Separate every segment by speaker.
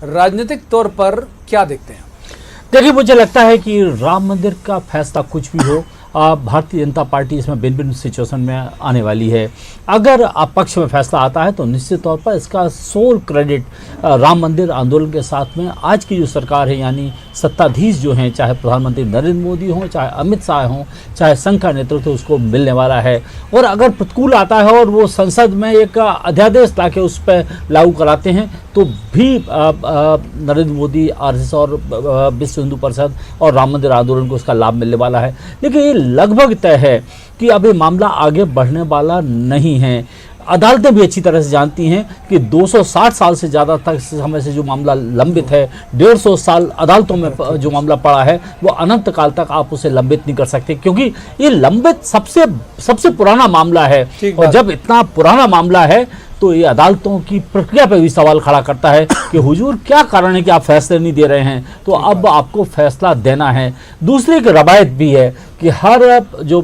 Speaker 1: राजनीतिक तौर पर क्या देखते हैं?
Speaker 2: देखिए, मुझे लगता है कि राम मंदिर का फैसला कुछ भी हो, भारतीय जनता पार्टी इसमें विन विन सिचुएशन में आने वाली है। अगर पक्ष में फैसला आता है तो निश्चित तौर पर इसका सोल क्रेडिट राम मंदिर आंदोलन के साथ में आज की जो सरकार है, यानी सत्ताधीश जो हैं, चाहे प्रधानमंत्री नरेंद्र मोदी हों, चाहे अमित शाह हों, चाहे संघ का नेतृत्व, उसको मिलने वाला है। और अगर प्रतिकूल आता है और वो संसद में एक अध्यादेश लाके उस पर लागू कराते हैं तो भी नरेंद्र मोदी, आरएसएस और विश्व हिंदू परिषद और राम मंदिर आंदोलन को उसका लाभ मिलने वाला है। लेकिन ये लगभग तय है कि अभी मामला आगे बढ़ने वाला नहीं है। अदालतें भी अच्छी तरह से जानती हैं कि 260 साल से ज़्यादा तक समय से जो मामला लंबित है, 150 साल अदालतों में जो मामला पड़ा है, वो अनंत काल तक आप उसे लंबित नहीं कर सकते, क्योंकि ये लंबित सबसे पुराना मामला है। और जब इतना पुराना मामला है तो ये अदालतों की प्रक्रिया पर भी सवाल खड़ा करता है कि हुजूर क्या कारण है कि आप फैसले नहीं दे रहे हैं, तो अब आपको फैसला देना है। दूसरी एक रवायत भी है कि हर जो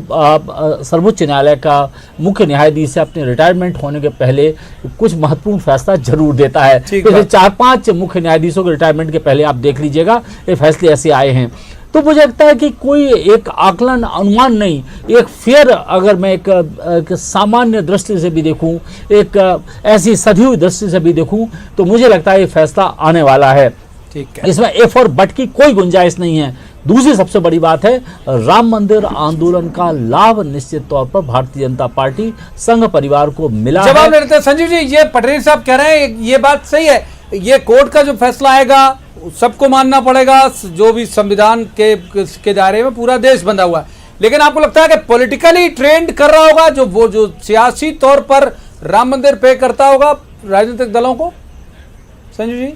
Speaker 2: सर्वोच्च न्यायालय का मुख्य न्यायाधीश है अपने रिटायरमेंट होने के पहले कुछ महत्वपूर्ण फैसला जरूर देता है। पिछले 4-5 मुख्य न्यायाधीशों के रिटायरमेंट के पहले आप देख लीजिएगा, ये फैसले ऐसे आए हैं। तो मुझे लगता है कि कोई एक आकलन, अनुमान नहीं, एक फेयर, अगर मैं एक सामान्य दृष्टि से भी देखूं, एक ऐसी सधी हुई दृष्टि से भी देखूं, तो मुझे लगता है ये फैसला आने वाला है।
Speaker 1: ठीक है,
Speaker 2: इसमें एफ और बट की कोई गुंजाइश नहीं है। दूसरी सबसे बड़ी बात है, राम मंदिर आंदोलन का लाभ निश्चित तौर पर भारतीय जनता पार्टी संघ परिवार को मिला।
Speaker 1: जवाब लेते हैं संजीव जी, ये पटेल साहब कह रहे हैं ये बात सही है, ये कोर्ट का जो फैसला आएगा सबको मानना पड़ेगा, जो भी संविधान के दायरे में पूरा देश बंधा हुआ है। लेकिन आपको लगता है कि पॉलिटिकली ट्रेंड कर रहा होगा जो सियासी तौर पर राम मंदिर पे करता होगा राजनीतिक दलों को? संजीव जी,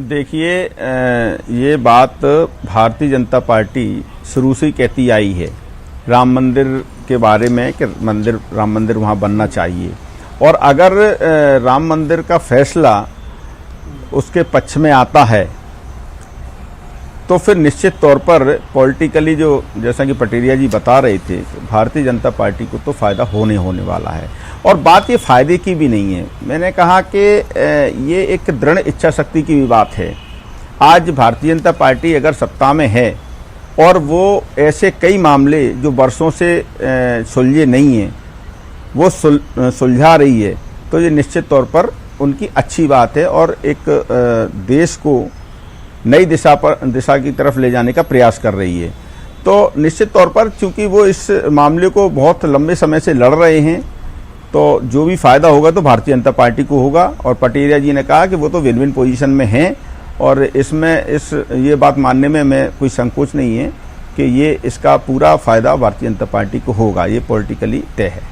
Speaker 3: देखिए, ये बात भारतीय जनता पार्टी शुरू से ही कहती आई है राम मंदिर के बारे में कि राम मंदिर वहाँ बनना चाहिए। और अगर राम मंदिर का फैसला उसके पक्ष में आता है तो फिर निश्चित तौर पर पॉलिटिकली, जो जैसा कि पटेरिया जी बता रहे थे, भारतीय जनता पार्टी को तो फ़ायदा होने वाला है। और बात ये फ़ायदे की भी नहीं है, मैंने कहा कि ये एक दृढ़ इच्छा शक्ति की भी बात है। आज भारतीय जनता पार्टी अगर सत्ता में है और वो ऐसे कई मामले जो वर्षों से सुलझे नहीं हैं वो सुलझा रही है, तो ये निश्चित तौर पर उनकी अच्छी बात है और एक देश को नई दिशा की तरफ ले जाने का प्रयास कर रही है। तो निश्चित तौर पर चूंकि वो इस मामले को बहुत लंबे समय से लड़ रहे हैं, तो जो भी फायदा होगा तो भारतीय जनता पार्टी को होगा। और पटेरिया जी ने कहा कि वो तो विन विन पोजीशन में हैं और इसमें ये बात मानने में मैं कोई संकोच नहीं है कि ये इसका पूरा फायदा भारतीय जनता पार्टी को होगा, ये पॉलिटिकली तय है।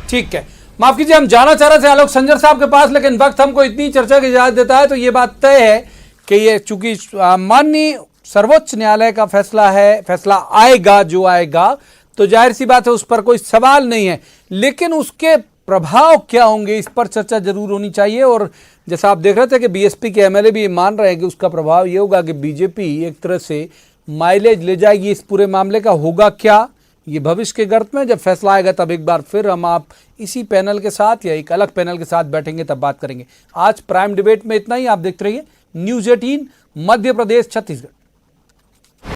Speaker 1: ठीक है, माफ कीजिए, हम जाना चाह रहे थे आलोक संजर साहब के पास, लेकिन वक्त हमको इतनी चर्चा की इजाजत देता है तो ये बात तय है कि ये चूंकि माननीय सर्वोच्च न्यायालय का फैसला है, फैसला आएगा जो आएगा, तो जाहिर सी बात है उस पर कोई सवाल नहीं है। लेकिन उसके प्रभाव क्या होंगे, इस पर चर्चा जरूर होनी चाहिए। और जैसा आप देख रहे थे कि बीएसपी के एमएलए भी मान रहे हैं कि उसका प्रभाव ये होगा कि बीजेपी एक तरह से माइलेज ले जाएगी इस पूरे मामले का। होगा क्या, ये भविष्य के गर्त में जब फैसला आएगा तब एक बार फिर हम आप इसी पैनल के साथ या एक अलग पैनल के साथ बैठेंगे, तब बात करेंगे। आज प्राइम डिबेट में इतना ही। आप देखते रहिए न्यूज़ 18 मध्य प्रदेश छत्तीसगढ़।